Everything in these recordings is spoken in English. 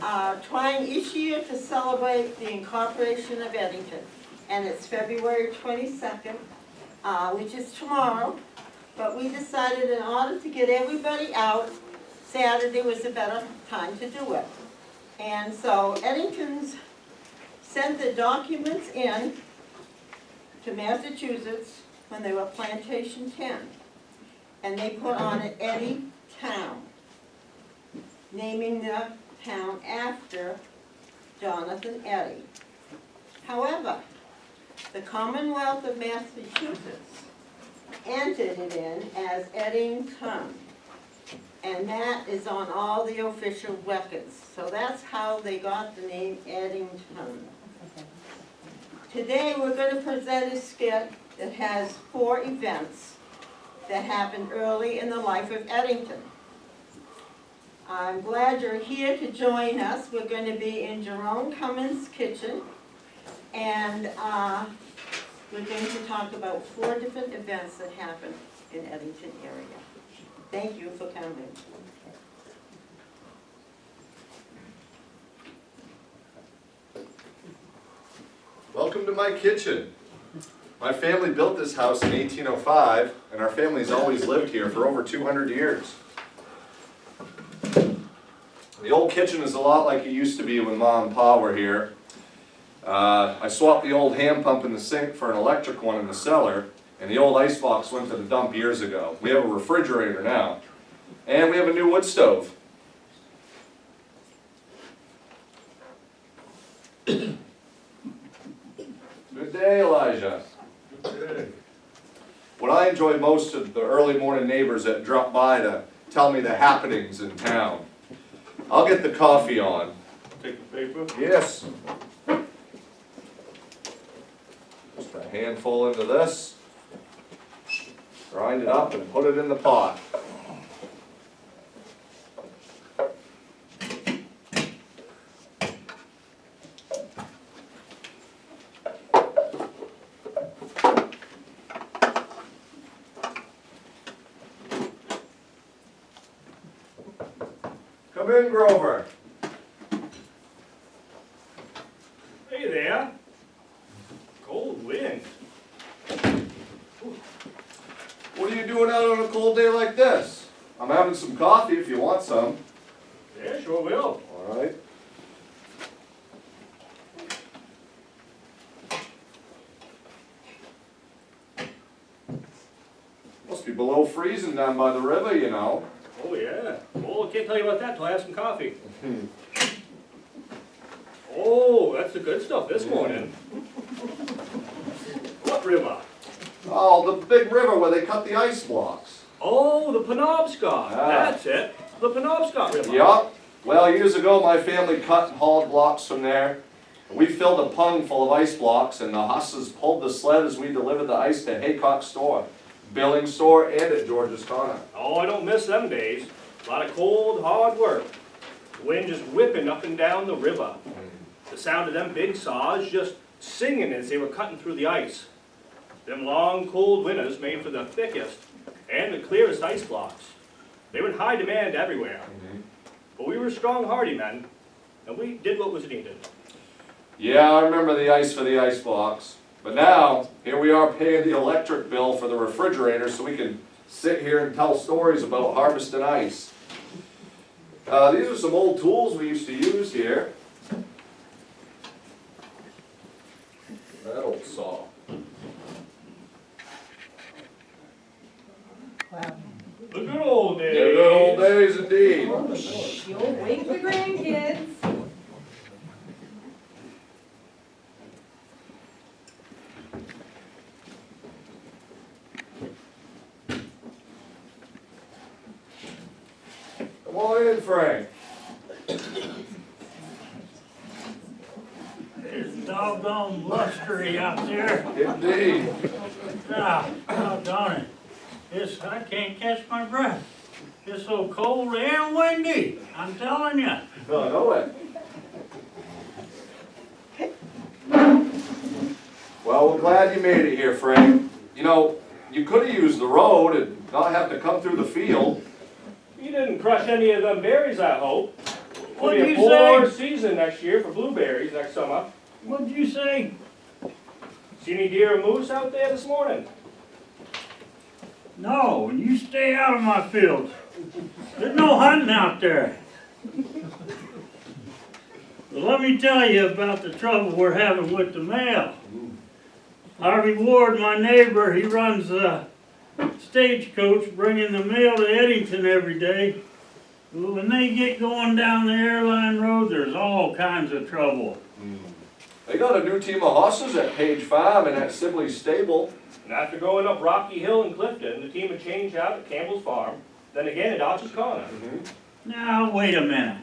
are trying each year to celebrate the incorporation of Eddington. And it's February 22nd, which is tomorrow. But we decided in order to get everybody out, Saturday was a better time to do it. And so Eddington's sent the documents in to Massachusetts when they were Plantation 10. And they put on it Eddington, naming the town after Jonathan Eddy. However, the Commonwealth of Massachusetts entered it in as Eddington, and that is on all the official records. So that's how they got the name Eddington. Today we're going to present a skit that has 4 events that happened early in the life of Eddington. I'm glad you're here to join us. We're going to be in Jerome Cummins' kitchen, and we're going to talk about 4 different events that happened in Eddington area. Thank you for coming. Welcome to my kitchen. My family built this house in 1805, and our family's always lived here for over 200 years. The old kitchen is a lot like it used to be when Mom and Pa were here. I swapped the old hand pump in the sink for an electric one in the cellar, and the old icebox went to the dump years ago. We have a refrigerator now, and we have a new wood stove. Good day, Elijah. Good day. What I enjoy most of the early morning neighbors that drop by to tell me the happenings in town. I'll get the coffee on. Take the paper? Yes. Just a handful into this. Grind it up and put it in the pot. Come in, Grover. Hey there. Cold wind. What are you doing out on a cold day like this? I'm having some coffee if you want some. Yeah, sure will. All right. Must be below freezing down by the river, you know. Oh yeah. Oh, I can't tell you about that till I have some coffee. Oh, that's the good stuff this morning. What river? Oh, the big river where they cut the ice blocks. Oh, the Penobscot. Ah. That's it. The Penobscot River. Yup. Well, years ago my family cut and hauled blocks from there. We filled a pung full of ice blocks, and the husses pulled the sled as we delivered the ice to Haycock's store, Billings store, and at George's Corner. Oh, I don't miss them days. A lot of cold, hard work. The wind just whipping up and down the river. The sound of them big saws just singing as they were cutting through the ice. Them long, cold winters made for the thickest and the clearest ice blocks. They were in high demand everywhere. But we were strong, hardy men, and we did what was needed. Yeah, I remember the ice for the ice blocks. But now, here we are paying the electric bill for the refrigerator so we can sit here and tell stories about harvesting ice. These are some old tools we used to use here. That old saw. Wow. The good old days. The good old days indeed. You'll wake the grandkids. Come on in, Frank. It's doggone blustery out there. Indeed. Ah, doggone it. I can't catch my breath. It's so cold and windy, I'm telling you. I know it. Well, we're glad you made it here, Frank. You know, you could have used the road and not have to come through the field. You didn't crush any of them berries, I hope. It'll What'd be a you poor say? season next year for blueberries next summer. What'd you say? See any deer or moose out there this morning? No, you stay out of my fields. There's no hunting out there. Well, let me tell you about the trouble we're having with the mail. Harvey Ward, my neighbor, he runs a stagecoach bringing the mail to Eddington every day. When they get going down the airline road, there's all kinds of trouble. They got a new team of horses at Page Farm and at Sibley's stable. And after going up Rocky Hill in Clifton, the team would change out at Campbell's Farm, then again at Archer's Corner. Now, wait a minute.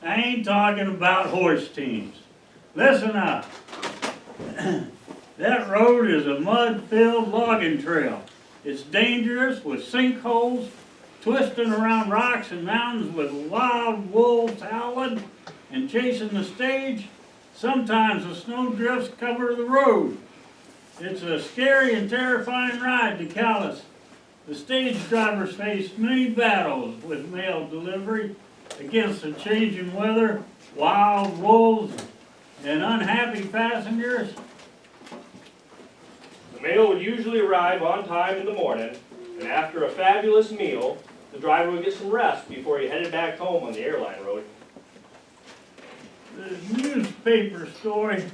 I ain't talking about horse teams. Listen up. That road is a mud-filled logging trail. It's dangerous with sinkholes, twisting around rocks and mountains with wild wolves howling and chasing the stage. Sometimes the snow drifts cover the road. It's a scary and terrifying ride to Calais. The stage drivers face many battles with mail delivery against the changing weather, wild wolves, and unhappy passengers. The mail would usually arrive on time in the morning, and after a fabulous meal, the driver would get some rest before he headed back home on the airline road. The newspaper story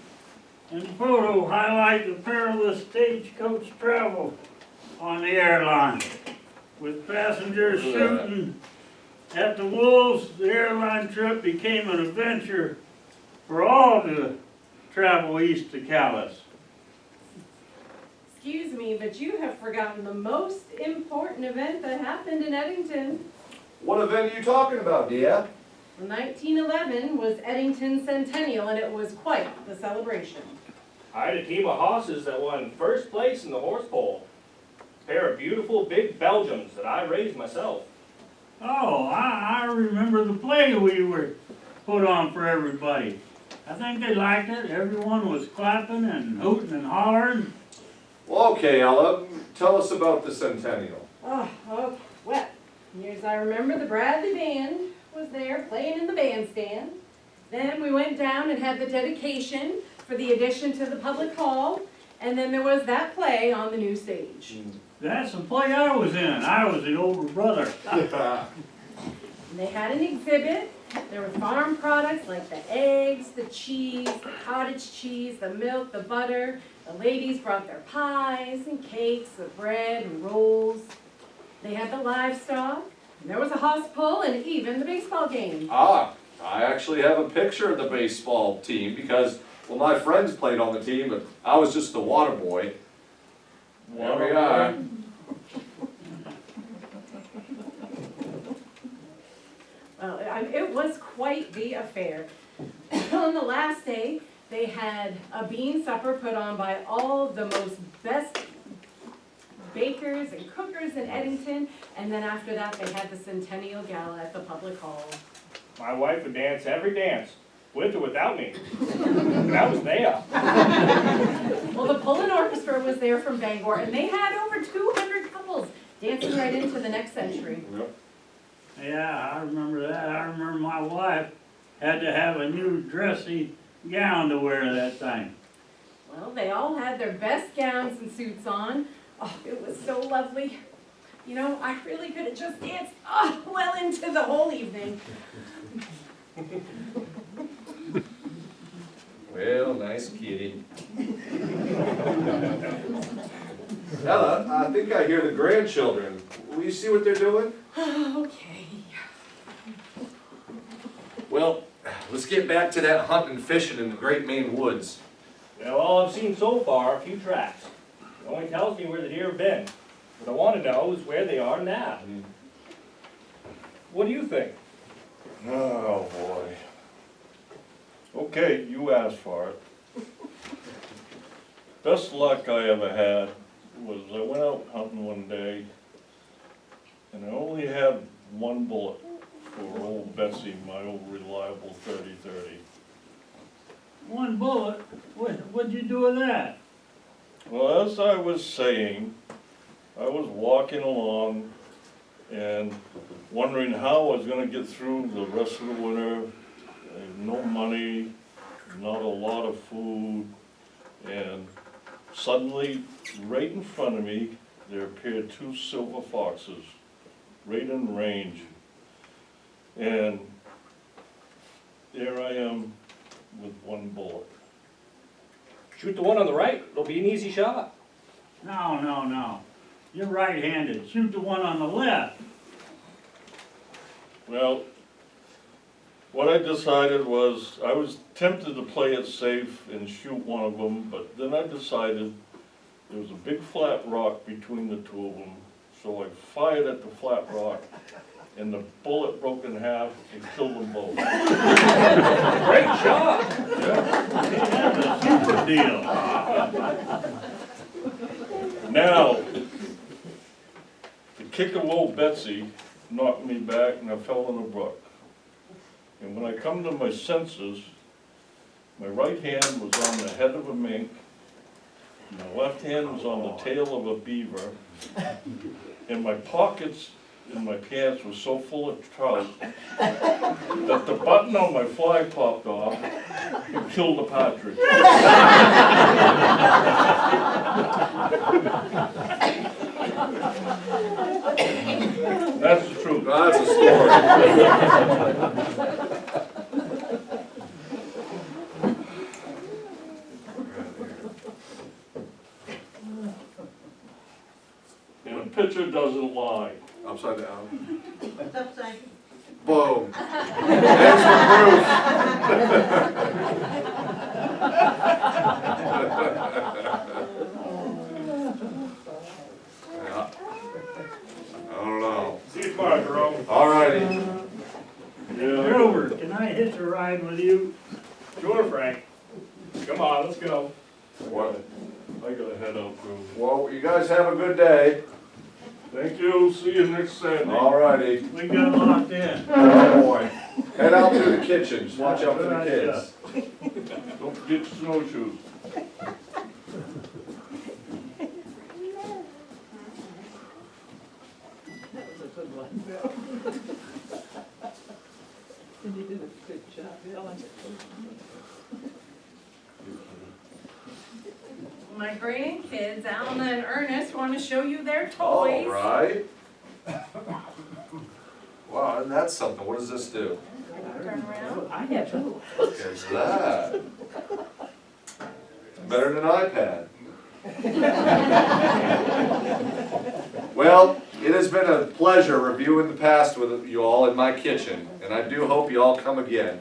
and photo highlight the perilous stagecoach travel on the airline. With passengers shooting at the wolves, the airline trip became an adventure for all to travel east to Calais. Excuse me, but you have forgotten the most important event that happened in Eddington. What event are you talking about, dear? 1911 was Eddington's centennial, and it was quite the celebration. I had a team of horses that won first place in the horse pole. A pair of beautiful big Belgians that I raised myself. Oh, I remember the play we were put on for everybody. I think they liked it. Everyone was clapping and hooting and hollering. Well, okay, Ella, tell us about the centennial. Oh, okay. Well, as I remember, the Bradley Band was there playing in the bandstand. Then we went down and had the dedication for the addition to the public hall. And then there was that play on the new stage. That's the play I was in. I was the older brother. And they had an exhibit. There were farm products like the eggs, the cheese, the cottage cheese, the milk, the butter. The ladies brought their pies and cakes, the bread and rolls. They had the livestock. And there was a horse pull and even the baseball game. Ah, I actually have a picture of the baseball team because, well, my friends played on the team, but I was just the water boy. There we are. Well, it was quite the affair. On the last day, they had a bean supper put on by all the most best bakers and cookers in Eddington, and then after that, they had the Centennial Gala at the public hall. My wife would dance every dance, with or without me. And I was there. Well, the Pullen Orchestra was there from Bangor, and they had over 200 couples dancing right into the next century. Yep. Yeah, I remember that. I remember my wife had to have a new dressy gown to wear that thing. Well, they all had their best gowns and suits on. Oh, it was so lovely. You know, I really could have just danced well into the whole evening. Well, nice kitty. Ella, I think I hear the grandchildren. Will you see what they're doing? Okay. Well, let's get back to that hunting and fishing in the Great Maine Woods. Well, all I've seen so far are a few tracks. It only tells me where the deer have been. What I want to know is where they are now. What do you think? Oh, boy. Okay, you asked for it. Best luck I ever had was I went out hunting one day and I only had one bullet for old Betsy, my old reliable 30-30. One bullet? What'd you do with that? Well, as I was saying, I was walking along and wondering how I was gonna get through the rest of the winter no money, not a lot of food, and suddenly, right in front of me, there appeared two silver foxes, right in range. And there I am with one bullet. Shoot the one on the right, it'll be an easy shot. No, no, no. You're right-handed. Shoot the one on the left. Well, what I decided was, I was tempted to play it safe and shoot one of them, but then I decided there was a big flat rock between the two of them, so I fired at the flat rock, and the bullet broke in half and killed them both. Great shot. That's a super deal. Now, the kick of old Betsy knocked me back and I fell in the brook. And when I come to my senses, my right hand was on the head of a mink, my left hand was on the tail of a beaver, and my pockets in my pants were so full of trout that the button on my flag popped off and killed a partridge. That's the truth. That's a story. And a picture doesn't lie. Upside down. It's upside. Boom. There's the proof. Yeah. I don't know. See you tomorrow, Jerome. All righty. Grover, can I hitch a ride with you? Sure, Frank. Come on, let's go. What? I gotta head out, too. Well, you guys have a good day. Thank you, see you next Saturday. All righty. We got locked in. Oh, boy. Head out to the kitchen. Just watch out for the kids. Don't forget your snowshoes. My grandkids, Alma and Ernest, want to show you their All toys. right. Wow, and that's something. What does this do? Turn around. I have two. Look at that. Better than iPad. Well, it has been a pleasure reviewing the past with you all in my kitchen, and I do hope you all come again.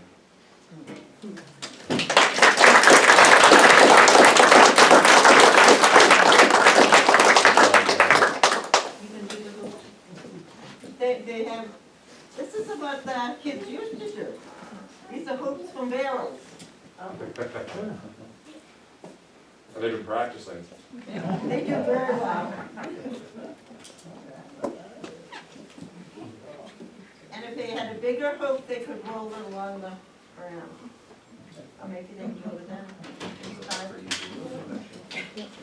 They have, this is what the kids used to do. These are hoops from barrels. They've been practicing. They do very well. And if they had a bigger hoop, they could roll it along the ground. Or maybe they can do it then.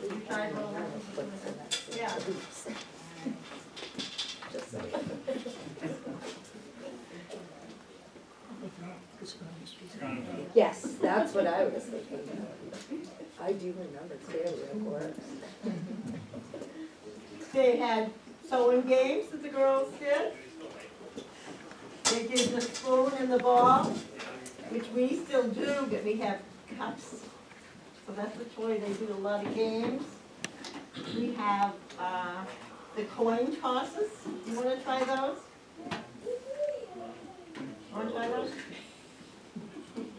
You tried rolling it? Yeah. Yes, that's what I was thinking of. I do remember clearly, of course. They had sewing games that the girls did. They did the spoon and the ball, which we still do, but we have cups. So that's the toy, they do a lot of games. We have the coin tosses. You wanna try those? Wanna try those?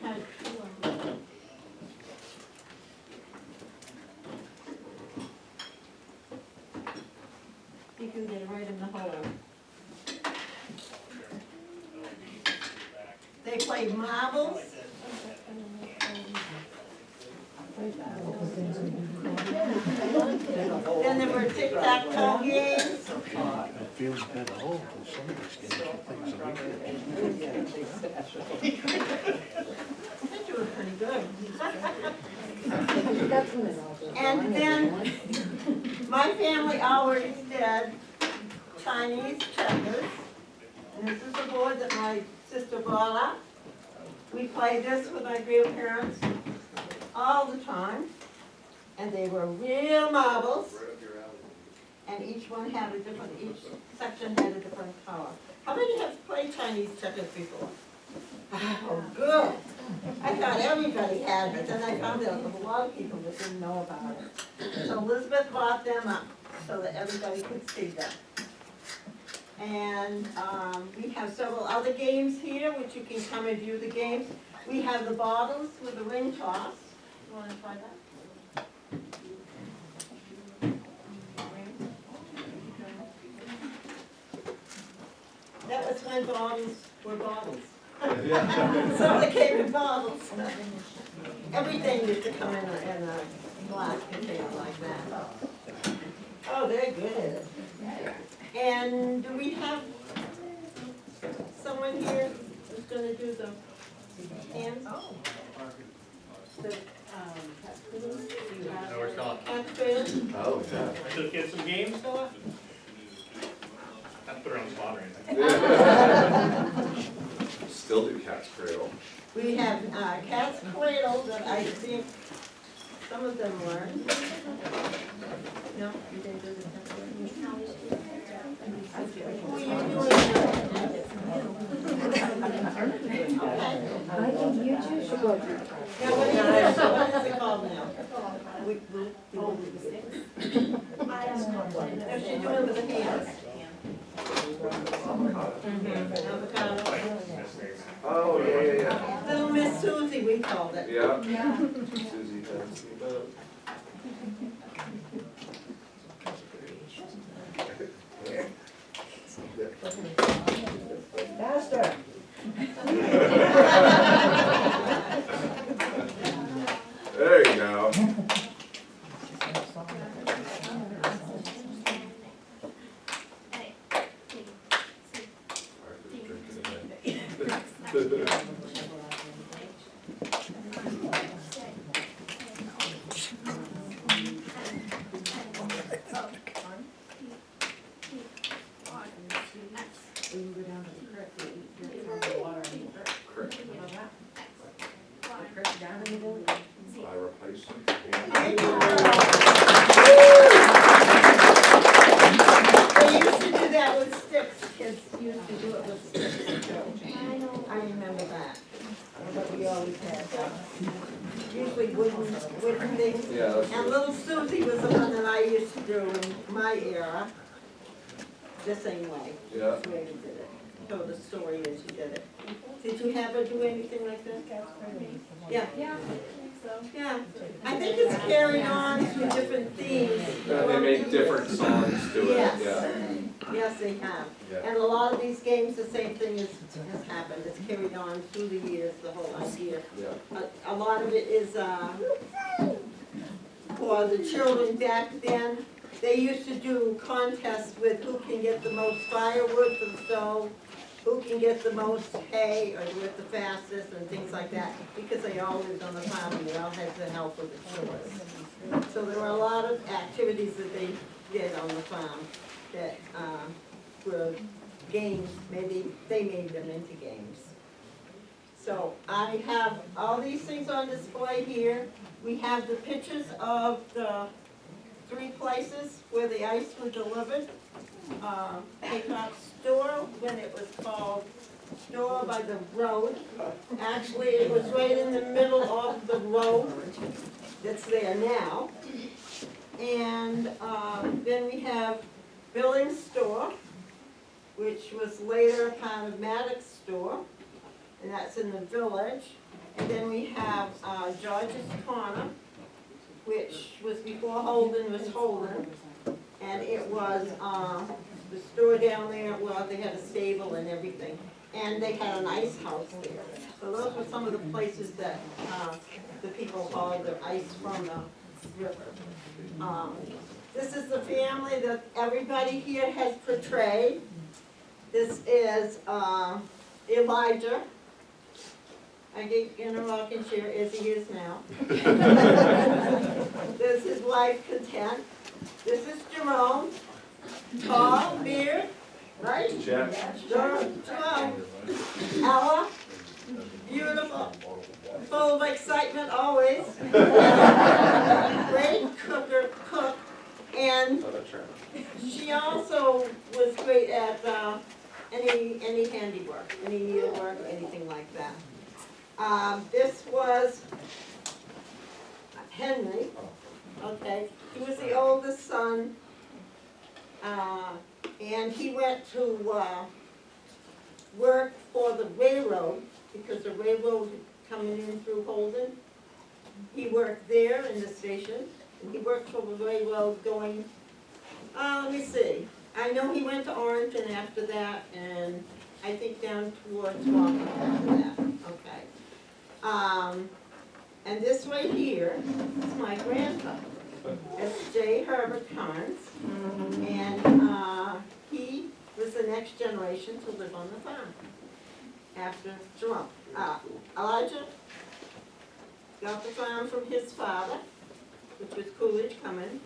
Had two of them. You can get it right in the hole. They played marbles. Then there were tic-tac-toe games. It feels good to hold, and some of these games are things that we can. They do it pretty good. That's when it all goes And wrong. then, my family always did Chinese checkers. And this is the board that my sister brought up. We played this with my grandparents all the time, and they were real marbles. And each one had a different, each section had a different color. How many have played Chinese checkers before? Oh, good. I thought everybody had, but then I found out there was a lot of people that didn't know about it. So Elizabeth brought them up so that everybody could see them. And we have several other games here, which you can come and view the games. We have the bottles with the ring toss. You want to try that? That was when bottles were bottles. So they came in bottles. Everything used to come in a glass container like that. Oh, they're good at it. And do we have someone here who's gonna do the hands? The, No, we're still, cat cradle? Oh, yeah. should get some games, Stella? Not put her on the spot or anything. Still do cat's cradle. We have cat's cradle that I think some of them learned. No, you didn't do the cat's cradle? Who are you doing? Okay. I think you two should go through. Now, what is it called now? No, she's doing it with the hands. Avocado. Oh, yeah. Little Miss Susie, we called it. Yeah. Susie does the boat. Faster. There you go. I replace them. Thank you. They used to do that with sticks, kids used to do it with sticks. I remember that, what we always had. Usually wooden things. Yeah, that's And little Susie was the one that I used to do in my era, the same way. Yeah. That's the way we did it. So the story is you did it. Did you have her do anything like that? Yeah. Yeah, I think so. Yeah, I think it's carried on to different themes. They make different songs to it, Yes. yeah. Yes, they have. Yeah. And a lot of these games, the same thing has happened. It's carried on through the years, the whole idea. Yeah. A lot of it is for the children back then. They used to do contests with who can get the most firewood for the stove, who can get the most hay or do it the fastest and things like that, because they all lived on the farm and they all had to help with the chores. So there were a lot of activities that they did on the farm that were games, maybe they made them into games. So I have all these things on display here. We have the pictures of the 3 places where the ice was delivered. Haycock's store, when it was called Store by the Road. Actually, it was right in the middle of the road that's there now. And then we have Billings Store, which was later part of Maddox Store, and that's in the village. And then we have George's Corner, which was before Holden was Holden. And it was the store down there, well, they had a stable and everything. And they had an ice house there. So those were some of the places that the people hauled their ice from the river. This is the family that everybody here has portrayed. This is Elijah. I gave in a rocking chair as he is now. This is wife Content. This is Jerome. Tall, beard, right? Jeff. Jerome. Ella. beautiful, full of excitement always. Great cook, and she also was great at any handiwork, any needlework, or anything like that. This was Henry, okay, he was the oldest son, and he went to work for the railroad, because the railroad coming in through Holden. He worked there in the station, and he worked for the railroad going, let me see, I know he went to Orrington after that, and I think down towards Waltham after that, okay. And this right here is my grandpa, it's J. Herbert Carnes, and he was the next generation to live on the farm after Jerome. Elijah got the farm from his father, which was Coolidge Cummins,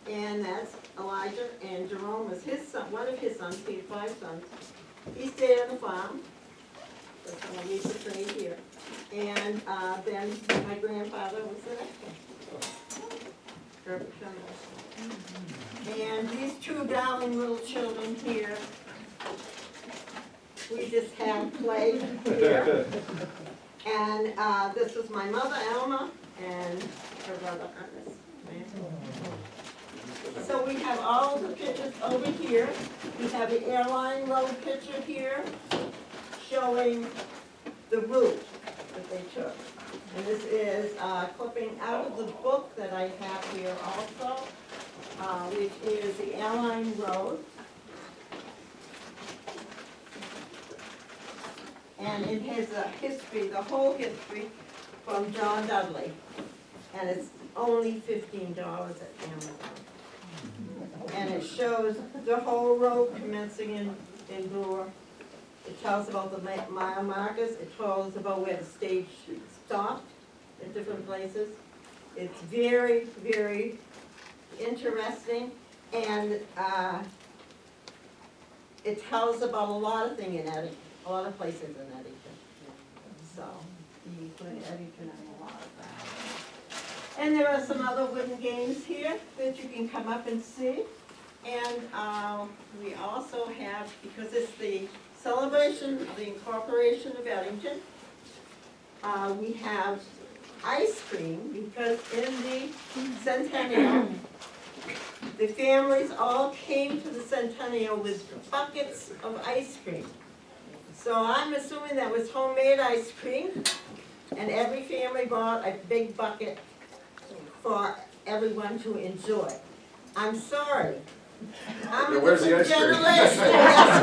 and that's Elijah, and Jerome was his son, one of his sons, he had 5 sons. He stayed on the farm, that's when we used to trade here, and then my grandfather was the next one. Herbert Cummins. And these 2 darling little children here, we just had play here. And this was my mother, Alma, and her brother, Ernest. So we have all the pictures over here. We have the airline road picture here showing the route that they took. And this is clipping out of the book that I have here also, which is the airline road. And it has a history, the whole history from John Dudley. And it's only $15 at Amazon. And it shows the whole road commencing in Brewer. It tells about the mile markers, it tells about where the stage stopped in different places. It's very, very interesting, and it tells about a lot of things in Eddington, a lot of places in Eddington. So, you put Eddington on a lot of that. And there are some other wooden games here that you can come up and see. And we also have, because it's the celebration of the incorporation of Eddington, we have ice cream, because in the centennial, the families all came to the centennial with buckets of ice cream. So I'm assuming that was homemade ice cream, and every family bought a big bucket for everyone to enjoy. I'm sorry. I'm a Where's the different ice cream? generation, that's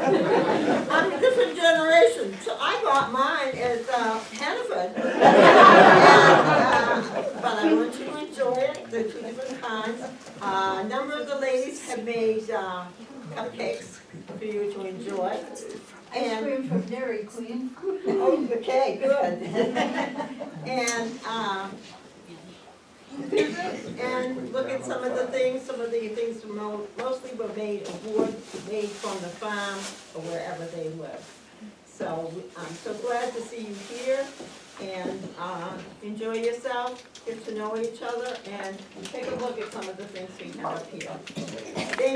right. I'm a different generation, so I bought mine at Hannaford. But I want you to enjoy it, they're 2 different kinds. A number of the ladies have made cupcakes for you to enjoy. Ice cream from Dairy Queen. Oh, okay, good. And visit and look at some of the things mostly were made of wood, made from the farm or wherever they live. So I'm so glad to see you here, and enjoy yourself, get to know each other, and take a look at some of the things we have up here.